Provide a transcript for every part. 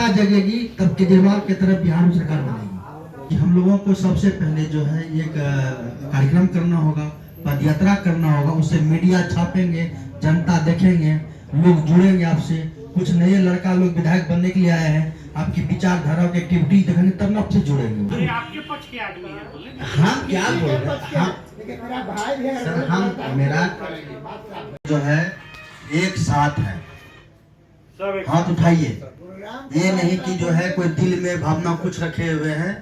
जनता जगेगी तब केजरीवाल की तरफ बिहार में सरकार बनेगी। कि हम लोगों को सबसे पहले जो है एक कार्यक्रम करना होगा, पद यात्रा करना होगा, उससे मीडिया छापेंगे, जनता देखेंगे, लोग जुड़ेंगे आपसे। कुछ नए लड़का लोग विधायक बनने के लिए आए हैं, आपकी विचारधारा की एक्टिविटी देखेंगे तब ना आपसे जुड़ेंगे। आपके पक्ष के आदमी है बोले। हाँ क्या बोल रहे हैं, सर हम मेरा जो है एक साथ है, हाथ उठाइए। ये नहीं कि जो है कोई दिल में भावना कुछ रखे हुए हैं,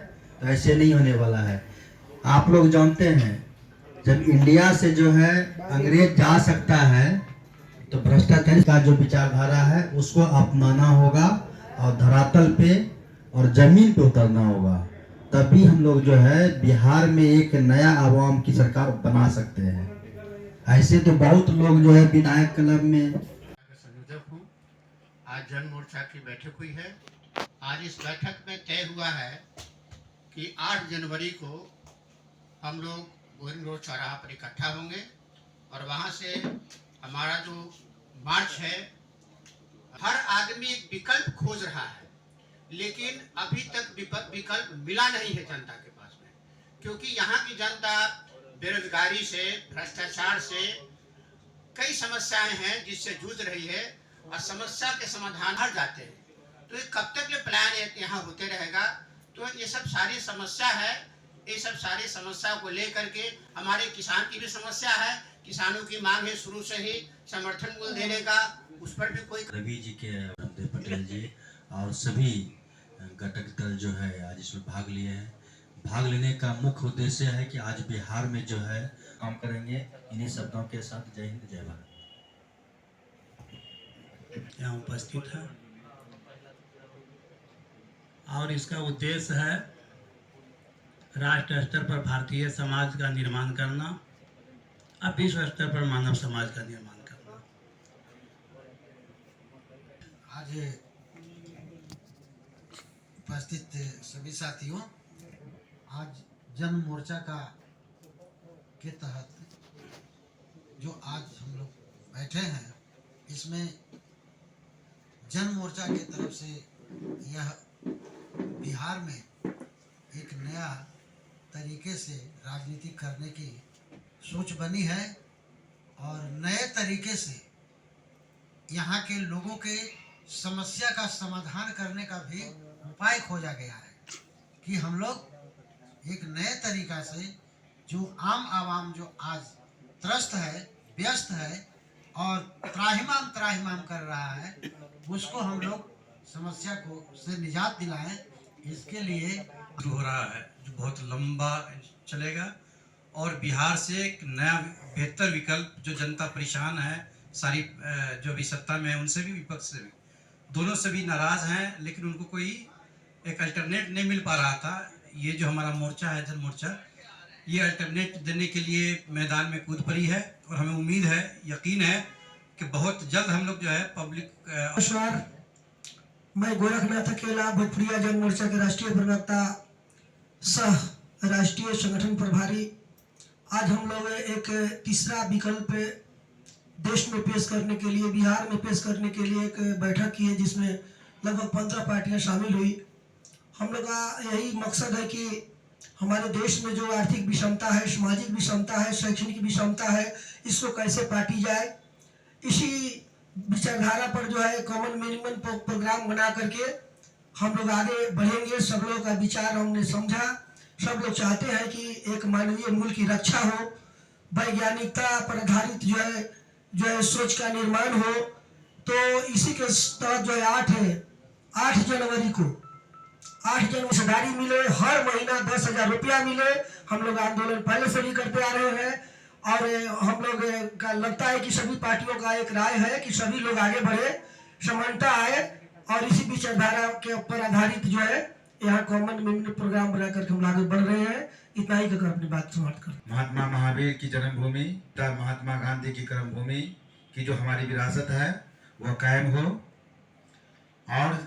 तो ऐसे नहीं होने वाला है। आप लोग जानते हैं जब इंडिया से जो है अंग्रेज जा सकता है तो भ्रष्टाचार का जो विचारधारा है उसको अपनाना होगा और धरातल पे और जमीन पे उतरना होगा, तभी हम लोग जो है बिहार में एक नया आवाम की सरकार बना सकते हैं। ऐसे तो बहुत लोग जो है विधायक क्लब में संयोजक हूँ। आज जन मोर्चा की बैठक हुई है। आज इस बैठक में तय हुआ है कि 8 जनवरी को हम लोग बोरिंग रोड चौराहा पर इकट्ठा होंगे और वहाँ से हमारा जो मार्च है। हर आदमी एक विकल्प खोज रहा है, लेकिन अभी तक विकल्प मिला नहीं है जनता के पास में, क्योंकि यहाँ की जनता बेरोजगारी से, भ्रष्टाचार से कई समस्याएं हैं जिससे जूझ रही है और समस्या के समाधान हर जाते हैं। तो ये कब तक ये प्लान यहाँ होते रहेगा? तो ये सब सारी समस्या है। ये सब सारी समस्या को लेकर के हमारे किसान की भी समस्या है। किसानों की मांग है शुरू से ही समर्थन मूल्य देने का, उस पर भी कोई रवि जी के रामदेव पटेल जी और सभी घटक दल जो है आज इसमें भाग लिए हैं। भाग लेने का मुख्य उद्देश्य है कि आज बिहार में जो है काम करेंगे। इन्हीं शब्दों के साथ जय हिंद जय भारत। यहाँ उपस्थित है और इसका उद्देश्य है राष्ट्र स्तर पर भारतीय समाज का निर्माण करना और विश्व स्तर पर मानव समाज का निर्माण करना। आज उपस्थित सभी साथियों, आज जन मोर्चा के तहत जो आज हम लोग बैठे हैं, इसमें जन मोर्चा की तरफ से यह बिहार में एक नया तरीके से राजनीति करने की सोच बनी है और नए तरीके से यहाँ के लोगों के समस्या का समाधान करने का भी उपाय खोजा गया है कि हम लोग एक नए तरीका से जो आम आवाम जो आज त्रस्त है, व्यस्त है और त्राहिमाम कर रहा है, उसको हम लोग समस्या को से निजात दिलाएं। इसके लिए शुरू हो रहा है जो बहुत लंबा चलेगा और बिहार से एक नया बेहतर विकल्प, जो जनता परेशान है, सारी जो भी सत्ता में है उनसे भी विपक्ष से भी, दोनों से भी नाराज हैं, लेकिन उनको कोई एक अल्टरनेट नहीं मिल पा रहा था। ये जो हमारा मोर्चा है जन मोर्चा, ये अल्टरनेट देने के लिए मैदान में कूद पड़ी है और हमें उम्मीद है, यकीन है कि बहुत जल्द हम लोग जो है पब्लिक। मैं गोरखनाथ अकेला, भोजपुरिया जन मोर्चा के राष्ट्रीय प्रवक्ता सह राष्ट्रीय संगठन प्रभारी। आज हम लोग एक तीसरा विकल्प देश में पेश करने के लिए, बिहार में पेश करने के लिए एक बैठक की है, जिसमें लगभग 15 पार्टियां शामिल हुई। हम लोग का यही मकसद है कि हमारे देश में जो आर्थिक विषमता है, सामाजिक विषमता है, शैक्षणिक विषमता है, इसको कैसे पाटी जाए, इसी विचारधारा पर जो है कॉमन मिनिमम प्रोग्राम बना करके हम लोग आगे बढ़ेंगे। सब लोग का विचार हमने समझा। सब लोग चाहते हैं कि एक मानवीय मूल्य की रक्षा हो, वैज्ञानिकता पर आधारित जो है सोच का निर्माण हो। तो इसी के तहत जो है 8 जनवरी को 8 जनवरी से गाड़ी मिले, हर महीना 10,000 रुपया मिले। हम लोग आंदोलन पहले से भी करते आ रहे हैं और हम लोग का लगता है कि सभी पार्टियों का एक राय है कि सभी लोग आगे बढ़े, समानता आए और इसी विचारधारा के ऊपर आधारित जो है यहाँ कॉमन मिनिमम प्रोग्राम बना करके हम आगे बढ़ रहे हैं। इतना ही कहकर अपनी बात समाप्त कर। महात्मा महावीर की जन्मभूमि, महात्मा गांधी की कर्मभूमि की जो हमारी विरासत है वह कायम हो और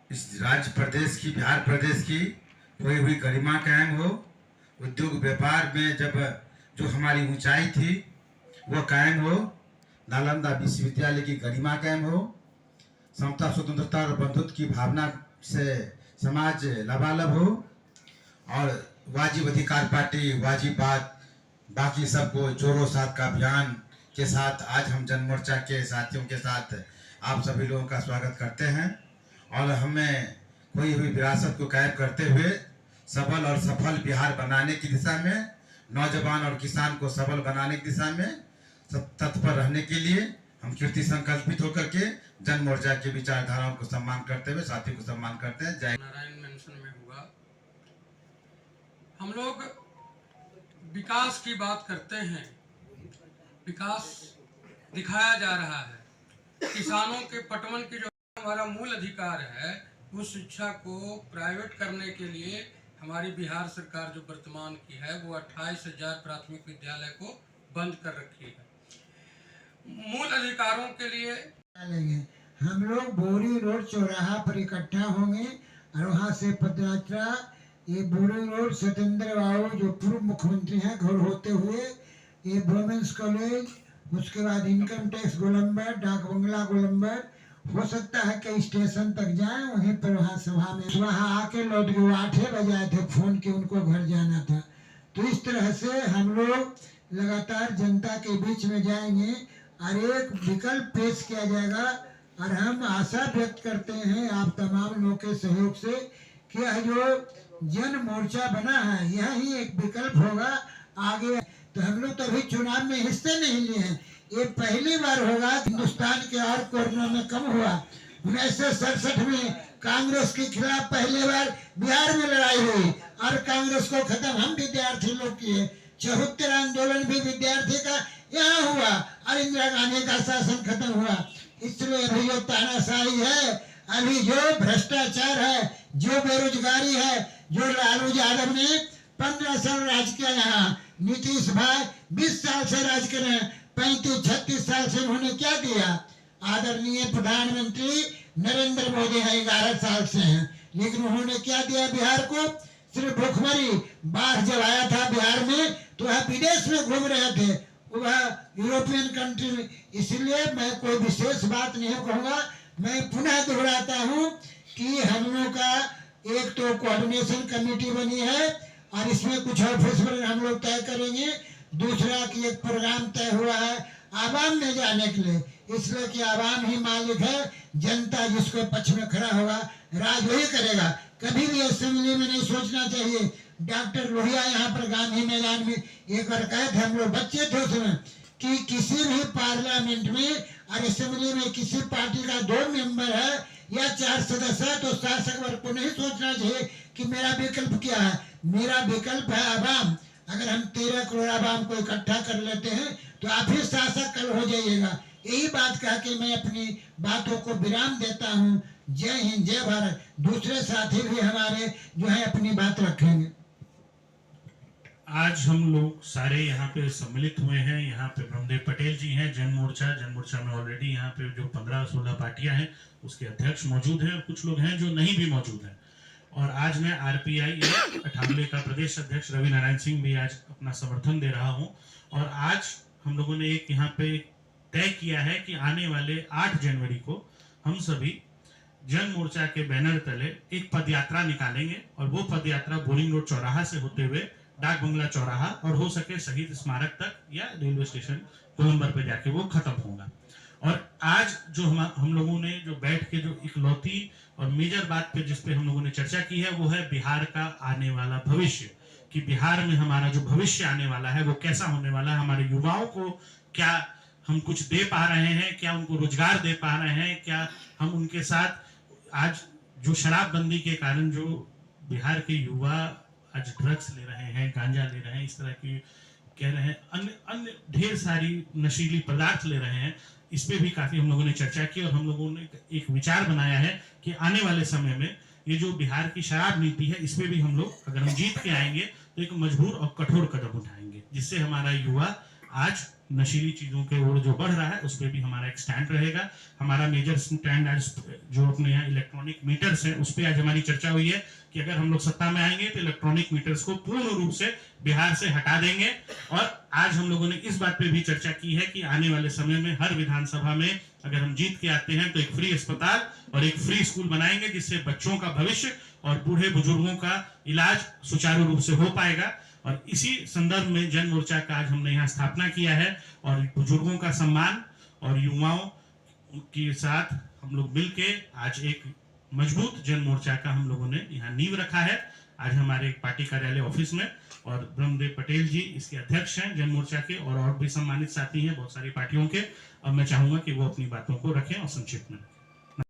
इस राज्य प्रदेश की, बिहार प्रदेश की खोई हुई गरिमा कायम हो। उद्योग व्यापार में जब जो हमारी ऊंचाई थी वह कायम हो। नालंदा विश्वविद्यालय की गरिमा कायम हो। समता स्वतंत्रता और बंधुत्व की भावना से समाज लबालब हो और वाजिब अधिकार पार्टी वाजिब बात बाकी सबको जोरों साथ का अभियान के साथ आज हम जन मोर्चा के साथियों के साथ आप सभी लोगों का स्वागत करते हैं और हमें खोई हुई विरासत को कायम करते हुए सबल और सफल बिहार बनाने की दिशा में नौजवान और किसान को सबल बनाने की दिशा में तत्पर रहने के लिए हम कीर्ति संकल्पित होकर के जन मोर्चा की विचारधाराओं को सम्मान करते हुए साथी को सम्मान करते हैं। जय नारायण मेंशन में हुआ। हम लोग विकास की बात करते हैं, विकास दिखाया जा रहा है। किसानों के पटवन की जो हमारा मूल अधिकार है उस शिक्षा को प्राइवेट करने के लिए हमारी बिहार सरकार जो वर्तमान की है वो 28,000 प्राथमिक विद्यालय को बंद कर रखी है। मूल अधिकारों के लिए लेंगे हम लोग बोरी रोड चौराहा पर इकट्ठा होंगे और वहाँ से पदयात्रा ये बोरी रोड सत्येंद्र बाबू जो पूर्व मुख्यमंत्री हैं घर होते हुए ये वुमेन्स कॉलेज, उसके बाद इनकम टैक्स गोलंबर, डाक बंगला गोलंबर, हो सकता है कि स्टेशन तक जाएं, वहीं पर वहाँ सभा में वहाँ आके लौट गए। 8 बजे आए थे, फोन के उनको घर जाना था। तो इस तरह से हम लोग लगातार जनता के बीच में जाएंगे और एक विकल्प पेश किया जाएगा और हम आशा व्यक्त करते हैं आप तमाम लोगों के सहयोग से कि यह जो जन मोर्चा बना है यह ही एक विकल्प होगा आगे। तो हम लोग तो अभी चुनाव में हिस्से नहीं लिए हैं, ये पहली बार होगा। हिंदुस्तान के और कोरोना में कम हुआ। 1967 में कांग्रेस के खिलाफ पहली बार बिहार में लड़ाई हुई और कांग्रेस को खत्म हम विद्यार्थी लोग किए। 74 आंदोलन भी विद्यार्थी का यहाँ हुआ और इंदिरा गांधी का शासन खत्म हुआ। इसलिए अभी जो तानाशाही है, अभी जो भ्रष्टाचार है, जो बेरोजगारी है, जो लालू यादव ने 15 साल राज किया, यहाँ नीतीश भाई 20 साल से राज कर रहे हैं, 35-36 साल से उन्होंने क्या दिया। आदरणीय प्रधानमंत्री नरेंद्र मोदी है 11 साल से हैं, लेकिन उन्होंने क्या दिया बिहार को? सिर्फ भूखमरी। बाढ़ जब आया था बिहार में तो वह विदेश में घूम रहे थे, वह यूरोपियन कंट्री में। इसलिए मैं कोई विशेष बात नहीं कहूँगा। मैं पुनः दोहराता हूँ कि हम लोग का एक तो कोऑर्डिनेशन कमेटी बनी है और इसमें कुछ ऑफिसर हम लोग तय करेंगे। दूसरा कि एक प्रोग्राम तय हुआ है आवाम में जाने के लिए, इसलिए कि आवाम ही मालिक है। जनता जिसको पक्ष में खड़ा होगा राज वही करेगा। कभी भी असेंबली में नहीं सोचना चाहिए। डॉक्टर लोहिया यहाँ पर गांधी मैदान में एक बार कहे थे, हम लोग बच्चे थे उसमें, कि किसी भी पार्लियामेंट में और असेंबली में किसी पार्टी का 2 मेंबर है या 4 सदस्य है तो शासक वर्ग को नहीं सोचना चाहिए कि मेरा विकल्प क्या है। मेरा विकल्प है आवाम। अगर हम 13 करोड़ आवाम को इकट्ठा कर लेते हैं तो आप ही शासक कल हो जाइएगा। यही बात कह के मैं अपनी बातों को विराम देता हूँ। जय हिंद, जय भारत। दूसरे साथी भी हमारे जो है अपनी बात रखेंगे। आज हम लोग सारे यहाँ पे सम्मिलित हुए हैं। यहाँ पे ब्रह्मदेव पटेल जी हैं, जन मोर्चा में ऑलरेडी यहाँ पे जो 15-16 पार्टियां हैं उसके अध्यक्ष मौजूद हैं और कुछ लोग हैं जो नहीं भी मौजूद हैं। और आज मैं RPI 98 का प्रदेश अध्यक्ष रवि नारायण सिंह भी आज अपना समर्थन दे रहा हूँ। और आज हम लोगों ने एक यहाँ पे तय किया है कि आने वाले 8 जनवरी को हम सभी जन मोर्चा के बैनर तले एक पदयात्रा निकालेंगे और वो पदयात्रा बोरिंग रोड चौराहा से होते हुए डाक बंगला चौराहा और हो सके शहीद स्मारक तक या रेलवे स्टेशन गोलंबर पे जाके वो खत्म होगा। और आज जो हम लोगों ने जो बैठ के जो इकलौती और मेजर बात पे जिस पे हम लोगों ने चर्चा की है वो है बिहार का आने वाला भविष्य, कि बिहार में हमारा जो भविष्य आने वाला है वो कैसा होने वाला है। हमारे युवाओं को क्या हम कुछ दे पा रहे हैं, क्या उनको रोजगार दे पा रहे हैं, क्या हम उनके साथ आज जो शराबबंदी के कारण जो बिहार के युवा आज ड्रग्स ले रहे हैं, गांजा ले रहे हैं, इस तरह की कह रहे हैं अन्य ढेर सारी नशीली पदार्थ ले रहे हैं, इस पे भी काफी हम लोगों ने चर्चा की। और हम लोगों ने एक विचार बनाया है कि आने वाले समय में ये जो बिहार की शराब नीति है इस पे भी हम लोग अगर हम जीत के आएंगे तो एक मजबूर और कठोर कदम उठाएंगे, जिससे हमारा युवा आज नशीली चीजों के ओर जो बढ़ रहा है उस पर भी हमारा एक स्टैंड रहेगा। हमारा मेजर स्टैंड आज जो अपने यहाँ इलेक्ट्रॉनिक मीटर्स हैं उस पर आज हमारी चर्चा हुई है कि अगर हम लोग सत्ता में आएंगे तो इलेक्ट्रॉनिक मीटर्स को पूर्ण रूप से बिहार से हटा देंगे। और आज हम लोगों ने इस बात पे भी चर्चा की है कि आने वाले समय में हर विधानसभा में अगर हम जीत के आते हैं तो एक फ्री अस्पताल और एक फ्री स्कूल बनाएंगे, जिससे बच्चों का भविष्य और बूढ़े बुजुर्गों का इलाज सुचारू रूप से हो पाएगा। और इसी संदर्भ में जन मोर्चा का आज हमने यहाँ स्थापना किया है और बुजुर्गों का सम्मान और युवाओं के साथ हम लोग मिलके आज एक मजबूत जन मोर्चा का हम लोगों ने यहाँ नींव रखा है आज हमारे पार्टी कार्यालय ऑफिस में। और ब्रह्मदेव पटेल जी इसके अध्यक्ष हैं जन मोर्चा के, और भी सम्मानित साथी हैं बहुत सारी पार्टियों के। अब मैं चाहूंगा कि वो अपनी बातों को रखें और संक्षिप्त में।